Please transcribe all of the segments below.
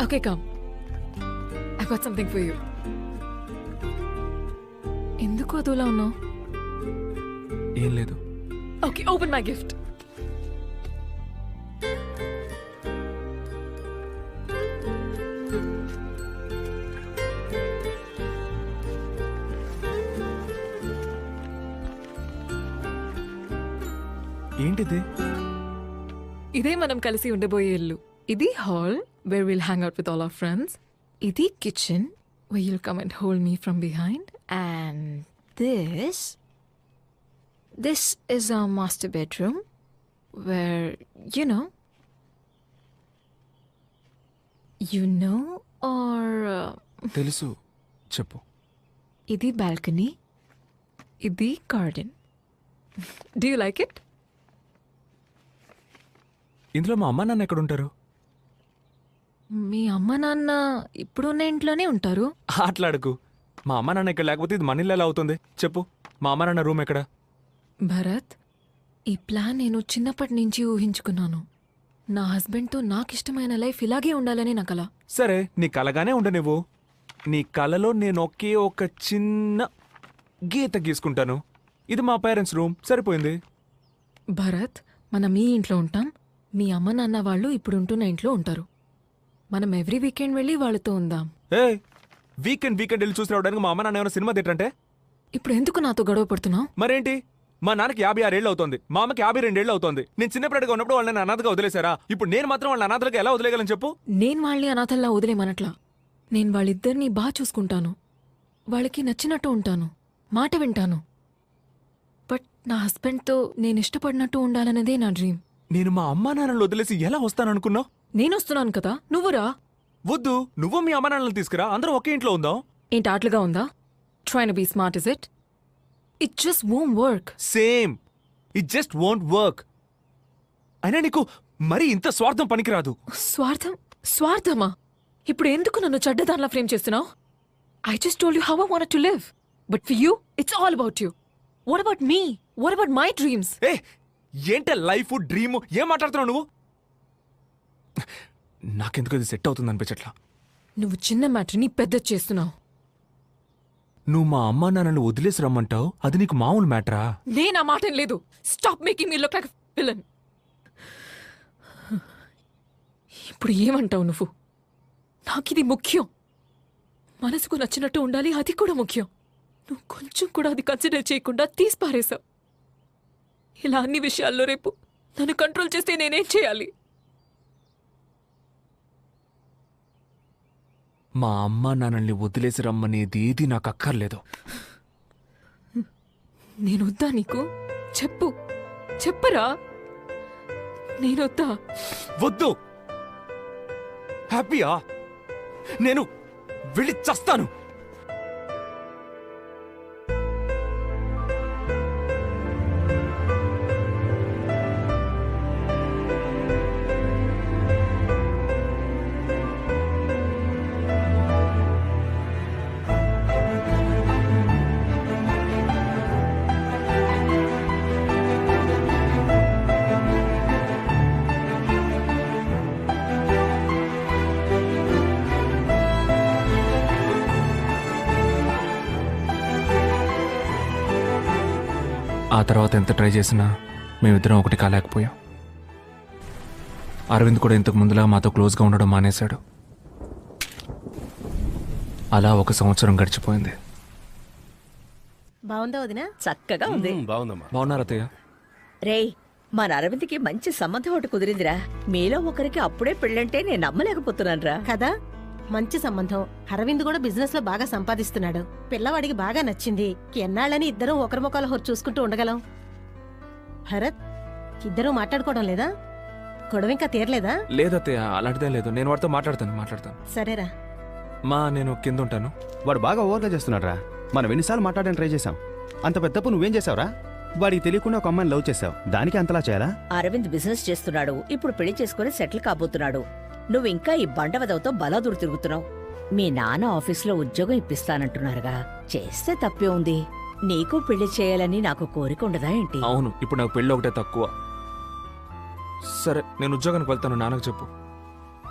Okay, come. I've got something for you. ఎందుకు అదోలా ఉన్నావు? ఏం లేదు. Okay, open my gift. ఏంటిది? ఇదే మనం కలిసి ఉండబోయే ఇల్లు. ఇది hall where we'll hang out with all our friends. ఇది kitchen where you'll come and hold me from behind. And this is our master bedroom where, you know or తెలుసు, చెప్పు. ఇది balcony. ఇది garden. Do you like it? ఇందులో మా అమ్మ నాన్న ఎక్కడ ఉంటారు? మీ అమ్మ నాన్న ఇప్పుడున్న ఇంట్లోనే ఉంటారు. ఆటలాడుకు. మా అమ్మ నాన్న ఇక్కడ లేకపోతే ఇది మన ఇల్లు ఎలా అవుతుంది చెప్పు. మా అమ్మ నాన్న రూమ్ ఎక్కడ? భరత్, ఈ ప్లాన్ నేను చిన్నప్పటి నుంచి ఊహించుకున్నాను. నా హస్బెండ్తో నాకు ఇష్టమైన లైఫ్ ఇలాగే ఉండాలని నా కల. సరే, నీ కలగానే ఉండ నువ్వు. నీ కలలో నేను ఒకే ఒక చిన్న గీత గీసుకుంటాను. ఇది మా పేరెంట్స్ రూమ్, సరిపోయింది. భరత్, మనం ఈ ఇంట్లో ఉంటాం. మీ అమ్మ నాన్న వాళ్ళు ఇప్పుడు ఉంటున్న ఇంట్లో ఉంటారు. మనం ఎవ్రీ వీకెండ్ వెళ్ళి వాళ్ళతో ఉందాం. వీకెండ్ వెళ్ళి చూసి రావడానికి మా అమ్మ నాన్న ఏమైనా సినిమా థియేటర్ అంటే? ఇప్పుడు ఎందుకు నాతో గొడవ పడుతున్నావు? మరేంటి, మా నాన్నకి 56 ఏళ్ళు అవుతుంది, మా అమ్మకి 52 ఏళ్ళు అవుతుంది. నేను చిన్నప్పటిగా ఉన్నప్పుడు వాళ్ళని అనాథగా వదిలేశారా? ఇప్పుడు నేను మాత్రం వాళ్ళని అనాథలుగా ఎలా వదిలేయగలను చెప్పు? నేను వాళ్ళని అనాథల్లా వదిలేమనట్లా. నేను వాళ్ళిద్దరినీ బాగా చూసుకుంటాను. వాళ్ళకి నచ్చినట్టు ఉంటాను, మాట వింటాను. బట్ నా హస్బెండ్తో నేను ఇష్టపడినట్టు ఉండాలన్నదే నా డ్రీమ్. నేను మా అమ్మా నాన్నలు వదిలేసి ఎలా వస్తాననుకున్నావు? నేను వస్తున్నాను కదా, నువ్వురా. వద్దు, నువ్వు మీ అమ్మా నాన్నలు తీసుకురా, అందరం ఒకే ఇంట్లో ఉందాం. ఏంటి ఆటలుగా ఉందా? Trying to be smart, is it? It just won't work. Same, it just won't work. అయినా నీకు మరి ఇంత స్వార్థం పనికిరాదు. స్వార్థమా? ఇప్పుడు ఎందుకు నన్ను చెడ్డదానిలా ఫ్రేమ్ చేస్తున్నావు? I just told you how I wanted to live. But for you, it's all about you. What about me? What about my dreams? ఏంటే లైఫ్ డ్రీమ్, ఏం మాట్లాడుతున్నావు నువ్వు? నాకెందుకు అది సెట్ అవుతుంది అనిపించట్లా. నువ్వు చిన్న మ్యాటర్ని పెద్ద చేస్తున్నావు. నువ్వు మా అమ్మా నాన్నలు వదిలేసి రమ్మంటావు, అది నీకు మామూలు మ్యాటరా? నేను ఆ మాట లేదు. Stop making me look like villain. ఇప్పుడు ఏమంటావు నువ్వు? నాకిది ముఖ్యం. మనసుకు నచ్చినట్టు ఉండాలి, అది కూడా ముఖ్యం. నువ్వు కొంచెం కూడా అది కన్సిడర్ చేయకుండా తీసి పారేశావు. ఇలా అన్ని విషయాల్లో రేపు నన్ను కంట్రోల్ చేస్తే నేనేం చేయాలి? మా అమ్మా నాన్నల్ని వదిలేసి రమ్మనేది ఏది నాకు అక్కర్లేదు. నేనొద్దా నీకు? చెప్పరా. నేనొద్దా? వద్దు. హ్యాపీయా? నేను వెళ్ళి చస్తాను. ఆ తర్వాత ఎంత ట్రై చేసినా మేమిద్దరం ఒకటి కాలేకపోయాం. అరవింద్ కూడా ఇంతకు ముందులా మాతో క్లోజ్గా ఉండడం మానేశాడు. అలా 1 సంవత్సరం గడిచిపోయింది. బాగుందా వదినా? చక్కగా ఉంది. బాగున్నారు అత్తయ్య? రేయ్, మన అరవింద్కి మంచి సంబంధం ఒకటి కుదిరిందిరా. మీలో ఒకరికి అప్పుడే పెళ్ళంటే నేను నమ్మలేకపోతున్నానురా. కదా, మంచి సంబంధం. అరవింద్ కూడా బిజినెస్ లో బాగా సంపాదిస్తున్నాడు. పిల్లవాడికి బాగా నచ్చింది. ఎన్నాళ్ళని ఇద్దరం ఒకరి ముఖాలు హోరు చూసుకుంటూ ఉండగలం? భరత్, ఇద్దరూ మాట్లాడుకోవడం లేదా? గొడవ ఇంకా తీరలేదా? లేదత్తయ్య, అలాంటిదే లేదు. నేను వాడితో మాట్లాడతాను. సరేరా. మా నేను కింద ఉంటాను. వాడు బాగా ఓవర్గా చేస్తున్నాడు రా. మనం ఎన్నిసార్లు మాట్లాడడానికి ట్రై చేశాం. అంత పెద్దప్పు నువ్వేం చేసావురా? వాడికి తెలియకుండా ఒక అమ్మాయిని లవ్ చేసావు, దానికి అంతలా చేయాలా? అరవింద్ బిజినెస్ చేస్తున్నాడు, ఇప్పుడు పెళ్లి చేసుకుని సెటిల్ కాబోతున్నాడు. నువ్వు ఇంకా ఈ బండవదవుతో బలాదూరు తిరుగుతున్నావు. మీ నాన్న ఆఫీసులో ఉద్యోగం ఇప్పిస్తానంటున్నారుగా, చేస్తే తప్పే ఉంది. నీకు పెళ్లి చేయాలని నాకు కోరిక ఉండదా ఏంటి? అవును, ఇప్పుడు నాకు పెళ్ళి ఒకటే తక్కువ. సరే, నేను ఉద్యోగానికి వెళ్తాను, నాన్నకు చెప్పు.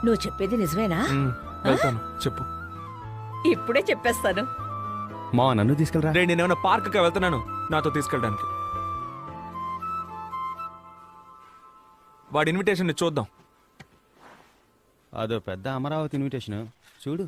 నువ్వు చెప్పేది నిజమేనా వెళ్తాను చెప్పు. ఇప్పుడే చెప్పేస్తాను. మా నన్ను తీసుకెళ్ళరా. రే నేనేమన్నా పార్క్కి వెళ్తున్నాను నాతో తీసుకెళ్ళడానికి. వాడి ఇన్విటేషన్ చూద్దాం. అదో పెద్ద అమరావతి ఇన్విటేషన్ చూడు.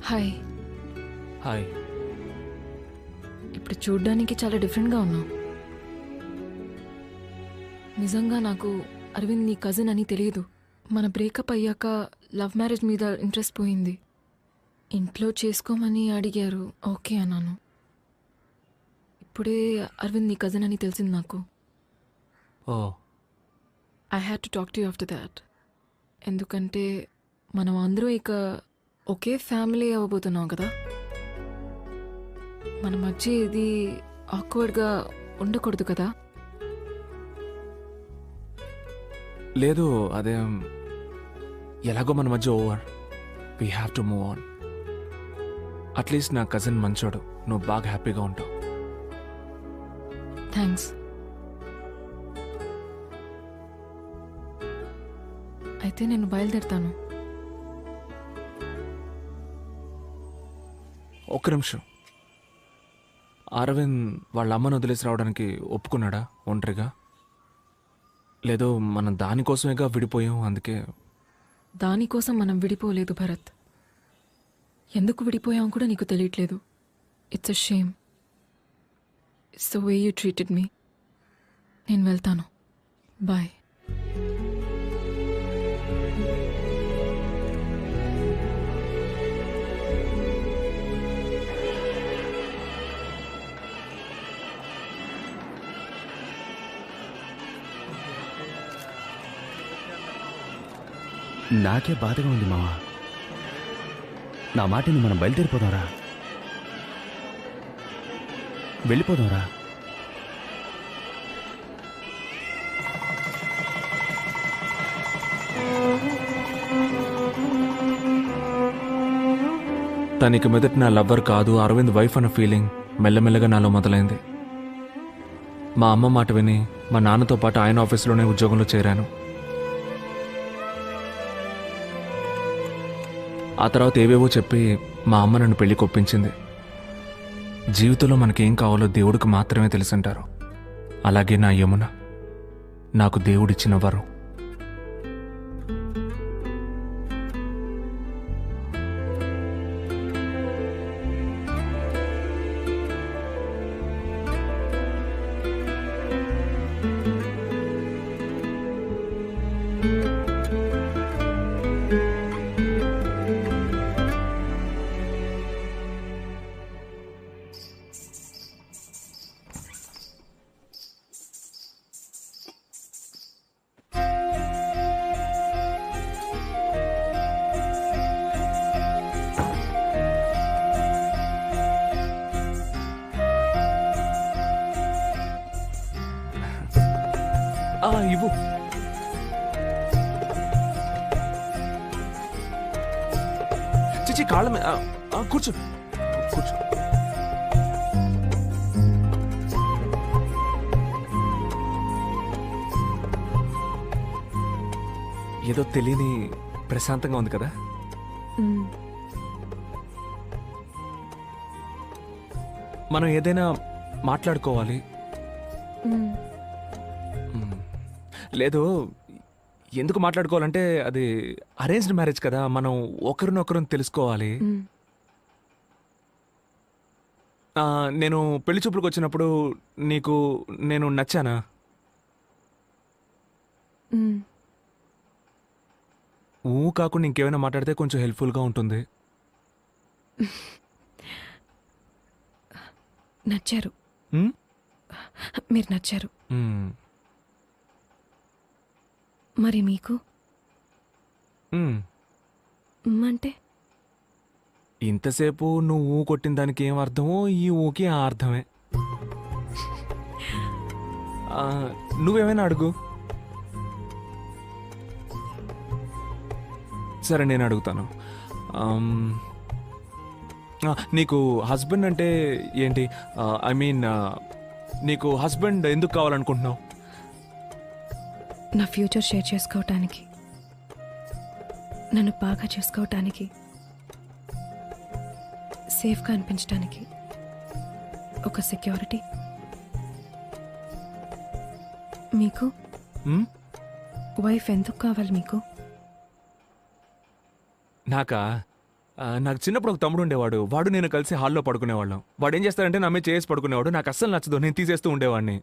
హాయ్. హాయ్. ఇప్పుడు చూడ్డానికి చాలా డిఫరెంట్గా ఉన్నావు. నిజంగా నాకు అరవింద్ నీ కజిన్ అని తెలియదు. మన బ్రేకప్ అయ్యాక లవ్ మ్యారేజ్ మీద ఇంట్రెస్ట్ పోయింది. ఇంట్లో చేసుకోమని అడిగారు, ఓకే అన్నాను. ఇప్పుడే అరవింద్ నీ కజిన్ అని తెలిసింది నాకు. Oh I had to talk to you after that. ఎందుకంటే మనం అందరూ ఇక ఒకే ఫ్యామిలీ అవ్వబోతున్నాం కదా. మన మధ్య ఇది ఆక్వర్డ్గా ఉండకూడదు కదా. లేదు అదే ఎలాగో మన మధ్య over. We have to move on. At least నా కజిన్ మంచోడు, నువ్వు బాగా హ్యాపీగా ఉంటావు. థ్యాంక్స్. అయితే నేను బయలుదేరుతాను. ఒక్క నిమిషం. అరవింద్ వాళ్ళ అమ్మను వదిలేసి రావడానికి ఒప్పుకున్నాడా ఒంటరిగా? లేదో మనం దానికోసమేగా విడిపోయాం అందుకే. దానికోసం మనం విడిపోలేదు భరత్. ఎందుకు విడిపోయాం కూడా నీకు తెలియట్లేదు. It's a shame. It's the way you treated me. నేను వెళ్తాను. బాయ్. నాకే బాధగా ఉంది మావా. నా మాటిని మనం బయలుదేరిపోదాంరా. వెళ్ళిపోదాంరా. తనకి మొదటి నా లవ్వర్ కాదు, అరవింద్ వైఫ్ అన్న ఫీలింగ్ మెల్లమెల్లగా నాలో మొదలైంది. మా అమ్మ మాట విని మా నాన్నతో పాటు ఆయన ఆఫీస్లోనే ఉద్యోగంలో చేరాను. ఆ తర్వాత ఏవేవో చెప్పి మా అమ్మ నన్ను పెళ్లి కొప్పించింది. జీవితంలో మనకేం కావాలో దేవుడికి మాత్రమే తెలుసుంటారు. అలాగే నా యమున నాకు దేవుడిచ్చిన వరం. ఇవ్వు. చిచి కాళ్ళ కూర్చో కూర్చో. ఏదో తెలియని ప్రశాంతంగా ఉంది కదా. మనం ఏదైనా మాట్లాడుకోవాలి. లేదు ఎందుకు మాట్లాడుకోవాలంటే అది అరేంజ్డ్ మ్యారేజ్ కదా, మనం ఒకరినొకరు తెలుసుకోవాలి. నేను పెళ్లి చూపులకు వచ్చినప్పుడు నీకు నేను నచ్చానా? కాకుండా ఇంకేమైనా మాట్లాడితే కొంచెం హెల్ప్ఫుల్గా ఉంటుంది. నచ్చారు. మీరు నచ్చారు. మరి మీకు అంటే ఇంతసేపు నువ్వు ఊ కొట్టిన దానికి ఏం అర్థమో ఈ ఊకి ఆ అర్థమే. ఆ, నువ్వేమైనా అడుగు. సరే నేను అడుగుతాను. నీకు హస్బెండ్ అంటే ఏంటి? ఐ మీన్ నీకు హస్బెండ్ ఎందుకు కావాలనుకుంటున్నావు? నా ఫ్యూచర్ షేర్ చేసుకోవటానికి, నన్ను బాగా చూసుకోవటానికి, సేఫ్గా అనిపించడానికి, ఒక సెక్యూరిటీ. మీకు హ్మ్? వైఫ్ ఎందుకు కావాలి మీకు? నాకు చిన్నప్పుడు ఒక తమ్ముడు ఉండేవాడు. వాడు నేను కలిసి హాల్లో పడుకునేవాళ్ళం. వాడు ఏం చేస్తాడంటే నా మీద చేసి పడుకునేవాడు. నాకు అస్సలు నచ్చదు, నేను తీసేస్తూ ఉండేవాడిని.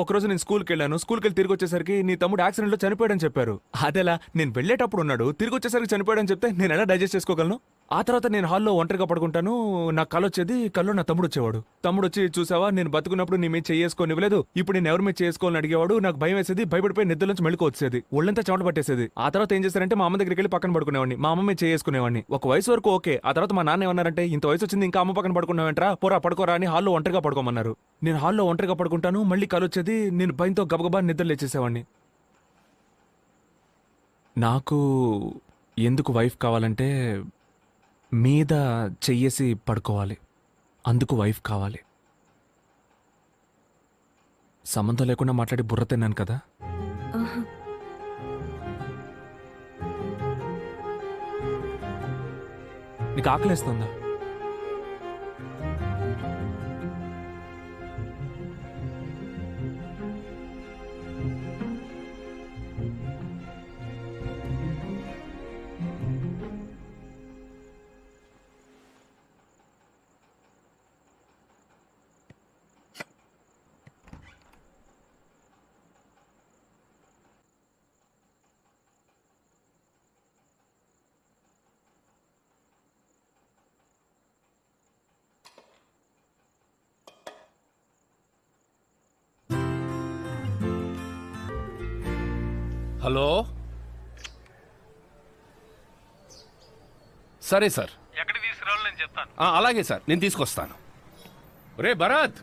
ఒకరోజు నేను స్కూల్కి వెళ్ళాను. స్కూల్కి వెళ్ళి తిరిగి వచ్చేసరికి నీ తమ్ముడు యాక్సిడెంట్లో చనిపోయాడని చెప్పారు. అదేలా? నేను వెళ్ళేటప్పుడు ఉన్నాడు, తిరిగి వచ్చేసరికి చనిపోయాడని చెప్తే నేను ఎలా డైజెస్ట్ చేసుకోగలను? ఆ తర్వాత నేను హాల్లో ఒంటరిగా పడుకుంటాను. నాకు కళ్ళు వచ్చేది. కల్లో నా తమ్ముడు వచ్చేవాడు. తమ్ముడు వచ్చి, చూసావా నేను బతుకున్నప్పుడు నీ మీద చేసుకొని ఇవ్వలేదు, ఇప్పుడు నేను ఎవరి మీద చేసుకోవాలని అడిగేవాడు. నాకు భయం వేసేది, భయపడిపోయి నిద్ర నుంచి మెళుకు వచ్చేది, ఒళ్ళంతా చెమట పట్టేసేది. ఆ తర్వాత ఏం చేశారంటే మా అమ్మ దగ్గరికి వెళ్ళి పక్కన పడుకునేవాడిని. మా అమ్మ మీద చేసుకునేవాడిని. ఒక వయసు వరకు ఓకే. ఆ తర్వాత మా నాన్న ఏమన్నారంటే, ఇంత వయసు వచ్చింది ఇంకా అమ్మ పక్కన పడుకున్నావేంట్రా, పోరా పడుకోరా అని హాల్లో ఒంటరిగా పడుకోమన్నారు. నేను హాల్లో ఒంటరిగా పడుకుంటాను. మళ్ళీ కళ్ళు వచ్చేది. నేను భయంతో గబగబా నిద్ర లేచేసేవాడిని. నాకు ఎందుకు వైఫ్ కావాలంటే, మీద చెయ్యేసి పడుకోవాలి, అందుకు వైఫ్ కావాలి. సంబంధం లేకుండా మాట్లాడి బుర్ర తిన్నాను కదా. ఆహా. నీకు ఆకలేస్తుందా? హలో, సరే సార్, ఎక్కడ తీసుకురావాలో నేను చెప్తాను. అలాగే సార్, నేను తీసుకొస్తాను. రే భరత్,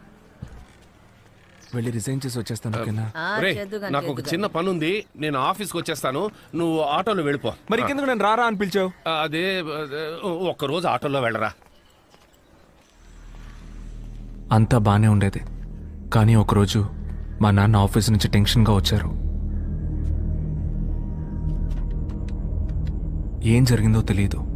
వెళ్ళి రిజైన్ చేసి వచ్చేస్తాను. ఓకేనా? రే నాకు ఒక చిన్న పని ఉంది, నేను ఆఫీస్కి వచ్చేస్తాను, నువ్వు ఆటోలో వెళ్ళిపో. మరి ఇంకెందుకు నేను రారా అని పిలిచావు? అదే ఒక్కరోజు ఆటోలో వెళ్ళరా. అంతా బానే ఉండేది, కానీ ఒకరోజు మా నాన్న ఆఫీస్ నుంచి టెన్షన్గా వచ్చారు. ఏం జరిగిందో తెలియదు.